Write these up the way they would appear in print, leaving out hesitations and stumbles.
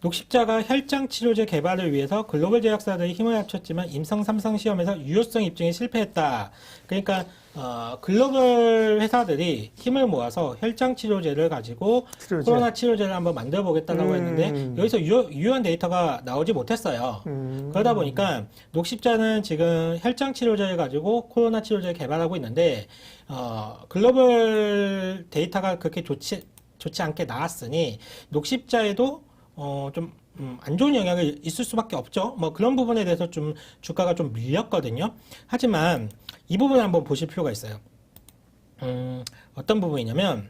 녹십자가 혈장 치료제 개발을 위해서 글로벌 제약사들이 힘을 합쳤지만 임상 3상 시험에서 유효성 입증에 실패했다. 그러니까 글로벌 회사들이 힘을 모아서 혈장 치료제를 가지고 코로나 치료제를 한번 만들어 보겠다라고 했는데 여기서 유효한 데이터가 나오지 못했어요. 그러다 보니까 녹십자는 지금 혈장 치료제를 가지고 코로나 치료제를 개발하고 있는데 글로벌 데이터가 그렇게 좋지 않게 나왔으니 녹십자에도 좀 안 좋은 영향이 있을 수밖에 없죠. 뭐 그런 부분에 대해서 좀 주가가 좀 밀렸거든요. 하지만 이 부분을 한번 보실 필요가 있어요. 어떤 부분이냐면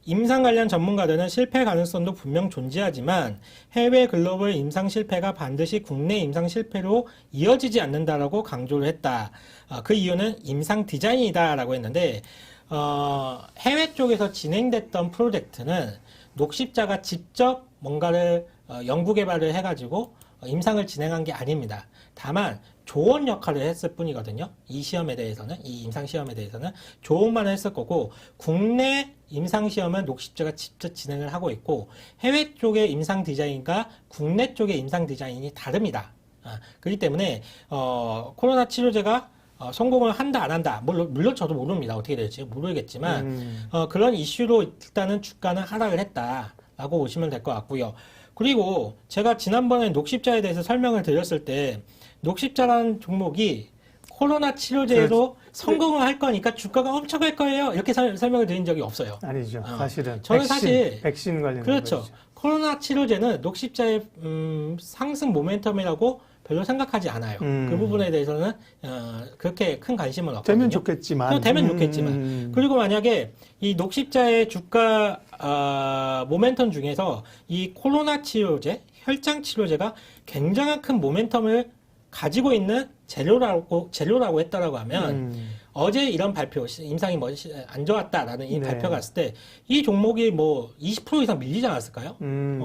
임상 관련 전문가들은 실패 가능성도 분명 존재하지만 해외 글로벌 임상 실패가 반드시 국내 임상 실패로 이어지지 않는다라고 강조를 했다. 그 이유는 임상 디자인이다라고 했는데 해외 쪽에서 진행됐던 프로젝트는 녹십자가 직접 뭔가를 연구 개발을 해가지고 임상을 진행한 게 아닙니다. 다만 조언 역할을 했을 뿐이거든요. 이 시험에 대해서는, 이 임상 시험에 대해서는 조언만 했을 거고 국내 임상 시험은 녹십자가 직접 진행을 하고 있고 해외 쪽의 임상 디자인과 국내 쪽의 임상 디자인이 다릅니다. 그렇기 때문에 코로나 치료제가 성공을 한다 안 한다 물론 저도 모릅니다. 어떻게 될지 모르겠지만 그런 이슈로 일단은 주가는 하락을 했다라고 보시면 될 것 같고요. 그리고 제가 지난번에 녹십자에 대해서 설명을 드렸을 때 녹십자라는 종목이 코로나 치료제에도 성공을 할 거니까 주가가 엄청 갈 거예요. 이렇게 설명을 드린 적이 없어요. 아니죠. 사실은 저는 사실 백신 관련 그렇죠. 거죠. 코로나 치료제는 녹십자의 상승 모멘텀이라고 별로 생각하지 않아요. 그 부분에 대해서는 그렇게 큰 관심은 없거든요. 되면 좋겠지만. 되면 좋겠지만. 그리고 만약에 이 녹십자의 주가 모멘텀 중에서 이 코로나 치료제, 혈장 치료제가 굉장한 큰 모멘텀을 가지고 있는 재료라고 했다라고 하면 어제 이런 발표, 임상이 안 좋았다라는 이 발표가 났을 때 이 종목이 뭐 20% 이상 밀리지 않았을까요?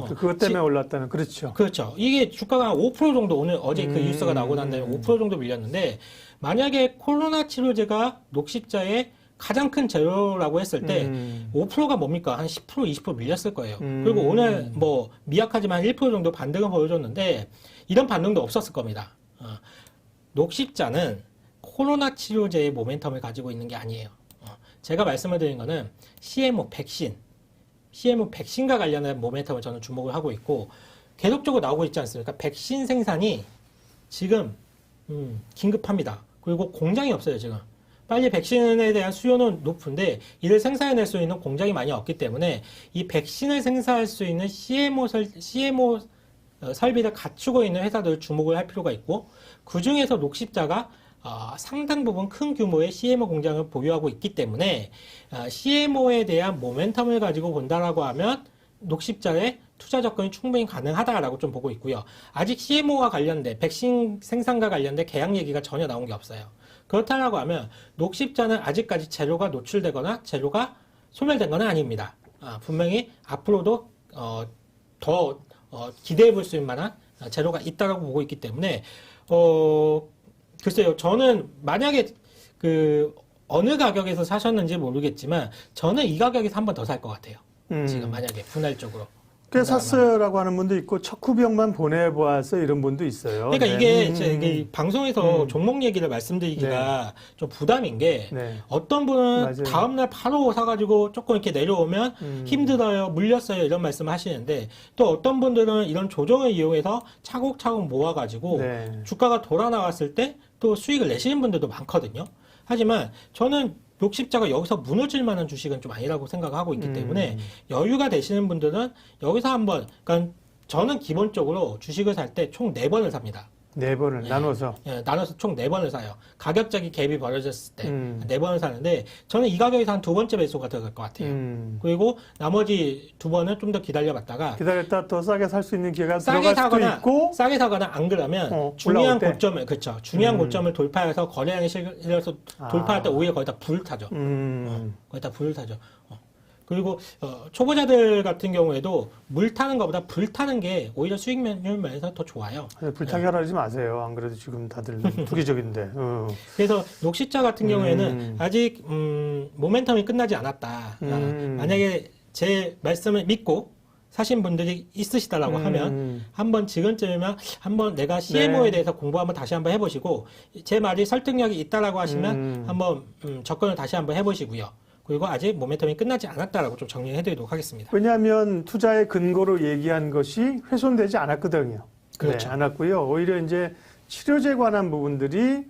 그것 때문에 올랐다는, 그렇죠. 그렇죠. 이게 주가가 한 5% 정도 어제 그 뉴스가 나오고 난 다음에 5% 정도 밀렸는데 만약에 코로나 치료제가 녹십자의 가장 큰 재료라고 했을 때 5%가 뭡니까? 한 10%, 20% 밀렸을 거예요. 그리고 오늘 뭐 미약하지만 1% 정도 반등을 보여줬는데 이런 반등도 없었을 겁니다. 녹십자는 코로나 치료제의 모멘텀을 가지고 있는 게 아니에요. 제가 말씀을 드린 거는 CMO 백신과 관련한 모멘텀을 저는 주목을 하고 있고 계속적으로 나오고 있지 않습니까? 백신 생산이 지금 긴급합니다. 그리고 공장이 없어요, 지금. 빨리 백신에 대한 수요는 높은데 이를 생산해낼 수 있는 공장이 많이 없기 때문에 이 백신을 생산할 수 있는 CMO 설비를 갖추고 있는 회사들을 주목을 할 필요가 있고 그 중에서 녹십자가 상당 부분 큰 규모의 CMO 공장을 보유하고 있기 때문에 CMO에 대한 모멘텀을 가지고 본다라고 하면 녹십자의 투자 접근이 충분히 가능하다라고 좀 보고 있고요. 아직 CMO와 관련된 백신 생산과 관련된 계약 얘기가 전혀 나온 게 없어요. 그렇다라고 하면 녹십자는 아직까지 재료가 노출되거나 재료가 소멸된 건 아닙니다. 분명히 앞으로도 더 기대해 볼 수 있는 만한 재료가 있다라고 보고 있기 때문에 글쎄요, 저는 만약에 어느 가격에서 사셨는지 모르겠지만 저는 이 가격에서 한 번 더 살 것 같아요. 지금 만약에 분할적으로. 꽤 샀어요라고 하는 분도 있고 척후병만 보내보아서 이런 분도 있어요. 그러니까 이게 방송에서 종목 얘기를 말씀드리기가 좀 부담인 게 어떤 분은 맞아요. 다음날 바로 사가지고 조금 이렇게 내려오면 힘들어요, 물렸어요 이런 말씀을 하시는데 또 어떤 분들은 이런 조정을 이용해서 차곡차곡 모아가지고 주가가 돌아 나왔을 때 또 수익을 내시는 분들도 많거든요. 하지만 저는 녹십자가 여기서 무너질 만한 주식은 좀 아니라고 생각하고 있기 때문에 여유가 되시는 분들은 여기서 한번, 그러니까 저는 기본적으로 주식을 살 때 총 4번을 삽니다. 4번을 나눠서? 나눠서 총 4번을 사요. 가격적인 갭이 벌어졌을 때 4번을 사는데 저는 이 가격에서 한 2번째 매수가 들어갈 것 같아요. 그리고 나머지 2번은 좀 더 기다렸다 더 싸게 살 수 있는 기회가 들어갈 수도 있고 싸게 사거나 안 그러면 중요한 고점을 그렇죠. 중요한 고점을 돌파해서 거래량이 실려서 돌파할 때 오히려 거의 다 불을 타죠. 거의 다 불을 타죠. 그리고 초보자들 같은 경우에도 물 타는 것보다 불 타는 게 오히려 수익 면에서 더 좋아요. 불타게 하지 마세요. 안 그래도 지금 다들 투기적인데. 그래서 녹십자 같은 경우에는 아직 모멘텀이 끝나지 않았다. 만약에 제 말씀을 믿고 사신 분들이 있으시다라고 하면 한번 지금쯤이면 한번 내가 CMO에 네. 대해서 공부 한번 다시 한번 해보시고 제 말이 설득력이 있다라고 하시면 한번 접근을 다시 한번 해보시고요. 그리고 아직 모멘텀이 끝나지 않았다라고 좀 정리해드리도록 하겠습니다. 왜냐하면 투자의 근거로 얘기한 것이 훼손되지 않았거든요. 그렇죠. 네, 않았고요. 오히려 이제 치료제 관한 부분들이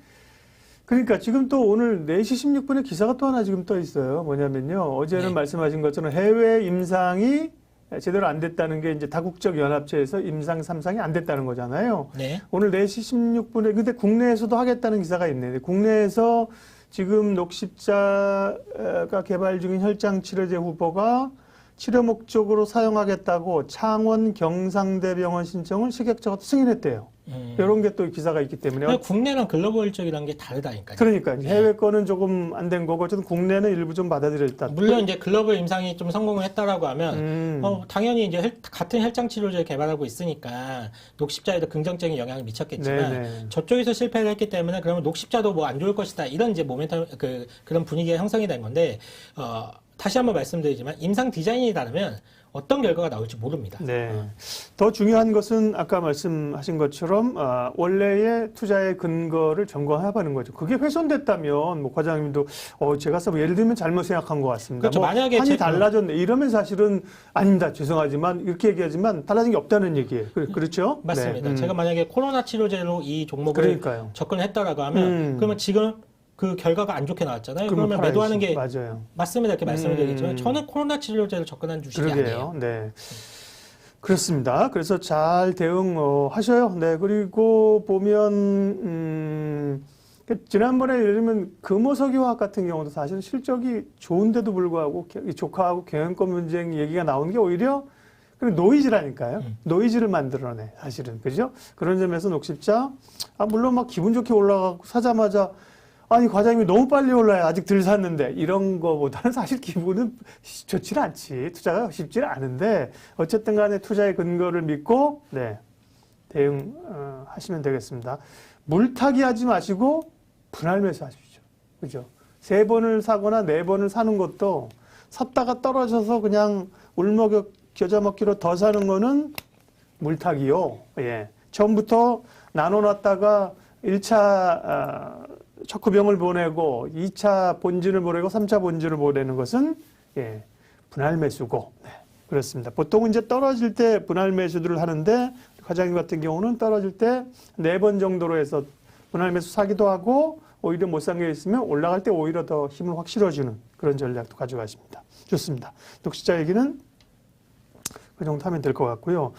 그러니까 지금 또 오늘 4시 16분에 기사가 또 하나 지금 떠 있어요. 뭐냐면요. 어제는 네. 말씀하신 것처럼 해외 임상이 제대로 안 됐다는 게 이제 다국적 연합체에서 임상 3상이 안 됐다는 거잖아요. 네. 오늘 4시 16분에 근데 국내에서도 하겠다는 기사가 있네요. 국내에서 지금 녹십자가 개발 중인 혈장 치료제 후보가 치료 목적으로 사용하겠다고 창원 경상대병원 신청을 식약처가 승인했대요. 이런 게 또 기사가 있기 때문에 근데 국내랑 글로벌적이라는 게 다르다니까요. 그러니까 해외 거는 조금 안 된 거고 어쨌든 국내는 일부 좀 받아들였다. 물론 이제 글로벌 임상이 좀 성공을 했다라고 하면 당연히 이제 같은 혈장 치료제를 개발하고 있으니까 녹십자에도 긍정적인 영향을 미쳤겠지만 네네. 저쪽에서 실패를 했기 때문에 그러면 녹십자도 뭐 안 좋을 것이다 이런 이제 모멘텀 그런 분위기가 형성이 된 건데 다시 한번 말씀드리지만 임상 디자인이 다르면 어떤 결과가 나올지 모릅니다. 네. 더 중요한 것은 아까 말씀하신 것처럼 원래의 투자의 근거를 점검해보는 거죠. 그게 훼손됐다면 뭐 과장님도 제가 뭐 예를 들면 잘못 생각한 것 같습니다. 그렇죠. 뭐 만약에 판이 달라졌네. 이러면 사실은 아닙니다. 죄송하지만 이렇게 얘기하지만 달라진 게 없다는 얘기예요. 그렇죠? 맞습니다. 네. 제가 만약에 코로나 치료제로 이 종목을 그러니까요. 접근했다라고 하면 그러면 지금 그 결과가 안 좋게 나왔잖아요. 그러면 매도하는 게 맞아요. 맞습니다. 이렇게 말씀을 드리겠지만 저는 코로나 치료제를 접근한 주식이 그러게요. 아니에요. 네. 그렇습니다. 그래서 잘 대응하셔요. 네. 그리고 보면 지난번에 예를 들면 금호석유화학 같은 경우도 사실 실적이 좋은데도 불구하고 조카하고 경영권 분쟁 얘기가 나오는 게 오히려 노이즈라니까요. 노이즈를 만들어내 사실은 그죠? 그런 점에서 녹십자 물론 막 기분 좋게 올라가고 사자마자 아니 과장님이 너무 빨리 올라요. 아직 덜 샀는데 이런 거보다는 사실 기분은 좋지는 않지. 투자가 쉽지는 않은데 어쨌든 간에 투자의 근거를 믿고 네 대응하시면 되겠습니다. 물타기 하지 마시고 분할 매수하십시오. 그죠? 3번을 사거나 4번을 사는 것도 샀다가 떨어져서 그냥 울먹여 겨자먹기로 더 사는 거는 물타기요. 예. 처음부터 나눠놨다가 1차 척후병을 보내고 2차 본진을 보내고 3차 본진을 보내는 것은 분할 매수고 네, 그렇습니다. 보통 이제 떨어질 때 분할 매수들을 하는데 과장님 같은 경우는 떨어질 때 4번 정도로 해서 분할 매수 사기도 하고 오히려 못 산 게 있으면 올라갈 때 오히려 더 힘을 확 실어주는 그런 전략도 가져가십니다. 좋습니다. 녹십자 얘기는 그 정도 하면 될 것 같고요.